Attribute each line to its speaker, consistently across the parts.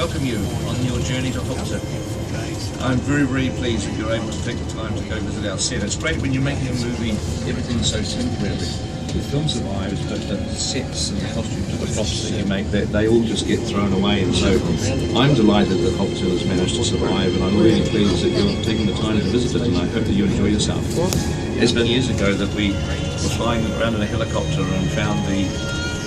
Speaker 1: welcome you on your journey to Hobbiton. I'm very, very pleased that you're able to take the time to go visit our set. It's great when you're making a movie, everything's so temporary. The film survives, but the sets and the costumes and the props that you make, they all just get thrown away. And so I'm delighted that Hobbiton has managed to survive, and I'm really pleased that you're taking the time to visit it, and I hope that you enjoy yourself. It's been years ago that we were flying around in a helicopter and found the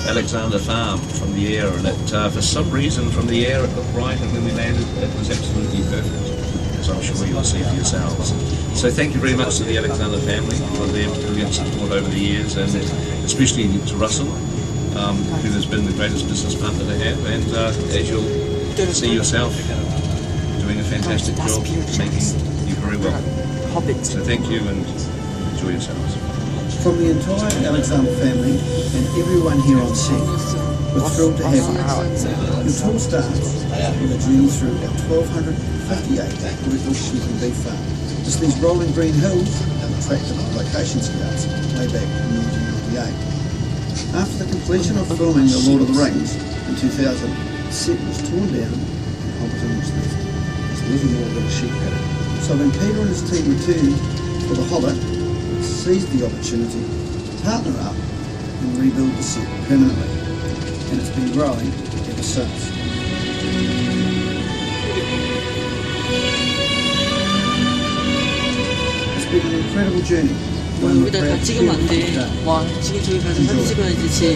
Speaker 1: Alexander farm from the air, and it, for some reason from the air it looked right, and when we landed it was absolutely perfect, as I'm sure you'll see for yourselves. So thank you very much to the Alexander family for their brilliant support over the years, and especially to Russell, who has been the greatest business partner to have, and as you'll see yourself, doing a fantastic job, making you very welcome. So thank you and enjoy yourselves.
Speaker 2: From the entire Alexander family and everyone here on set, we're thrilled to have you. Your tour starts with a journey through our 1,258 vertical sheep and beef farm. Just these rolling green hills attracted location scouts way back in 1998. After the completion of filming The Lord of the Rings in 2000, the set was torn down and Hobbiton was left as a little more than a sheep paddock. So when Peter and his team returned for The Hobbit, seized the opportunity to partner up and rebuild the set permanently, and it's been growing ever since. It's been an incredible journey.
Speaker 3: 여기다 다 찍으면 안 돼. 와, 지금 저기 가서 사진 찍어야지.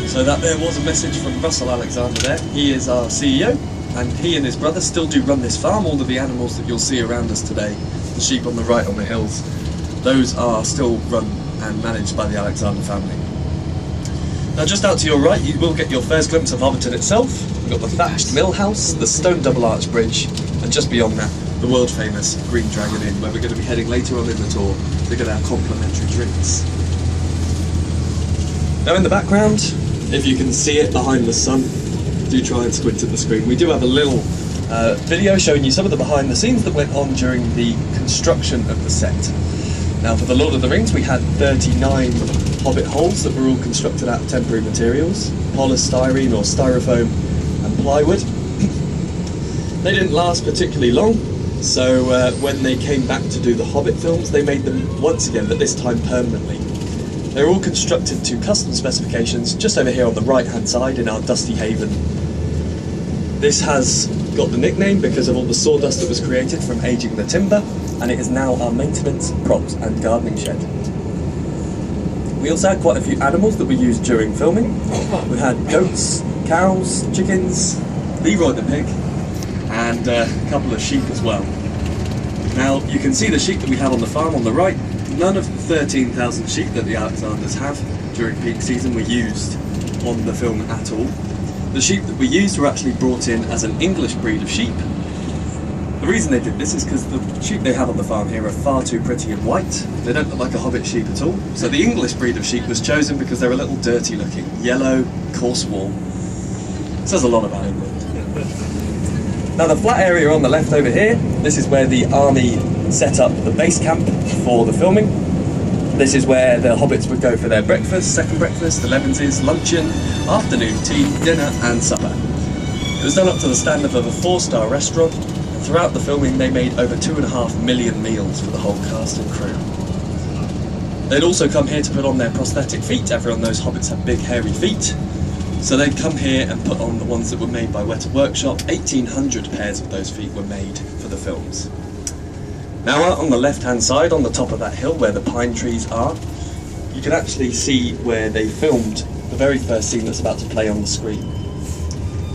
Speaker 4: So that there was a message from Russell Alexander there. He is our CEO, and he and his brother still do run this farm. All of the animals that you'll see around us today, the sheep on the right on the hills, those are still run and managed by the Alexander family. Now just out to your right you will get your first glimpse of Hobbiton itself. We've got the thatched mill house, the stone double arch bridge, and just beyond that the world famous Green Dragon Inn, where we're going to be heading later on in the tour to get our complimentary drinks. Now in the background, if you can see it behind the sun, do try and squint at the screen. We do have a little video showing you some of the behind the scenes that went on during the construction of the set. Now for The Lord of the Rings we had 39 hobbit holes that were all constructed out of temporary materials, polystyrene or styrofoam and plywood. They didn't last particularly long, so when they came back to do the Hobbit films they made them once again, but this time permanently. They're all constructed to custom specifications just over here on the right hand side in our Dusty Haven. This has got the nickname because of all the sawdust that was created from aging the timber, and it is now our maintenance, props and gardening shed. We also had quite a few animals that we used during filming. We had goats, cows, chickens, Leroy the pig, and a couple of sheep as well. Now you can see the sheep that we have on the farm on the right. None of the 13,000 sheep that the Alexanders have during peak season were used on the film at all. The sheep that we used were actually brought in as an English breed of sheep. The reason they did this is because the sheep they have on the farm here are far too pretty and white. They don't look like a Hobbit sheep at all. So the English breed of sheep was chosen because they're a little dirty looking, yellow, coarse wool. It says a lot about England. Now the flat area on the left over here, this is where the army set up the base camp for the filming. This is where the hobbits would go for their breakfast, second breakfast, elevenses, luncheon, afternoon tea, dinner and supper. It was done up to the standard of a 4-star restaurant, and throughout the filming they made over 2.5 million meals for the whole cast and crew. They'd also come here to put on their prosthetic feet. Everyone knows hobbits have big hairy feet. So they'd come here and put on the ones that were made by Weta Workshop. 1,800 pairs of those feet were made for the films. Now out on the left hand side, on the top of that hill where the pine trees are, you can actually see where they filmed the very first scene that's about to play on the screen.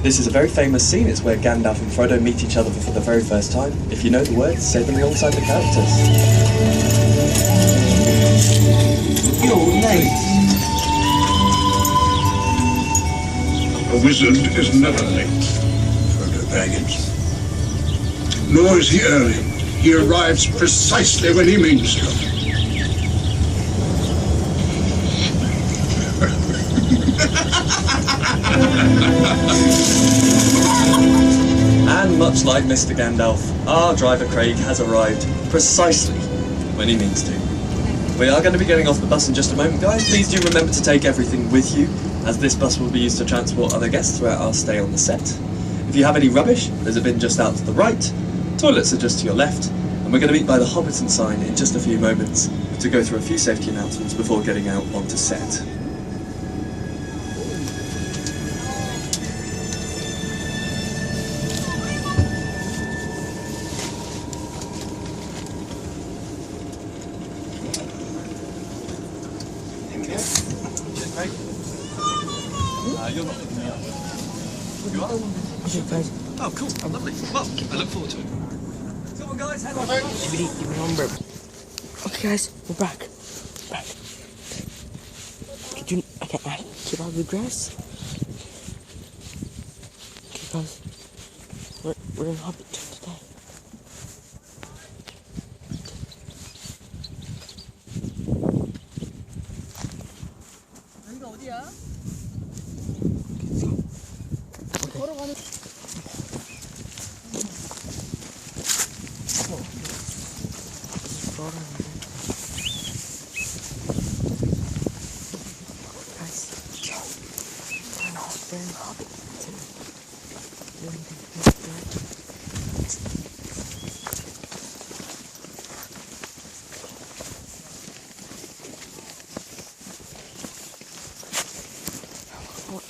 Speaker 4: This is a very famous scene. It's where Gandalf and Frodo meet each other for the very first time. If you know the words, say them alongside the characters.
Speaker 2: You're late.
Speaker 5: A wizard is never late, Frodo Baggins. Nor is he early. He arrives precisely when he means to.
Speaker 4: And much like Mr. Gandalf, our driver Craig has arrived precisely when he means to. We are going to be getting off the bus in just a moment, guys. Please do remember to take everything with you as this bus will be used to transport other guests throughout our stay on the set. If you have any rubbish, there's a bin just out to the right, toilets are just to your left, and we're going to meet by the Hobbiton sign in just a few moments to go through a few safety announcements before getting out onto set. You're not looking me up. You are? Oh, cool. Lovely. Well, I look forward to it. Come on, guys. Head on.
Speaker 3: Okay, guys, we're back. Okay, keep out your dress. Okay, guys, we're in Hobbiton today. 여기가 어디야? 걸어가는. We're in Hobbiton. What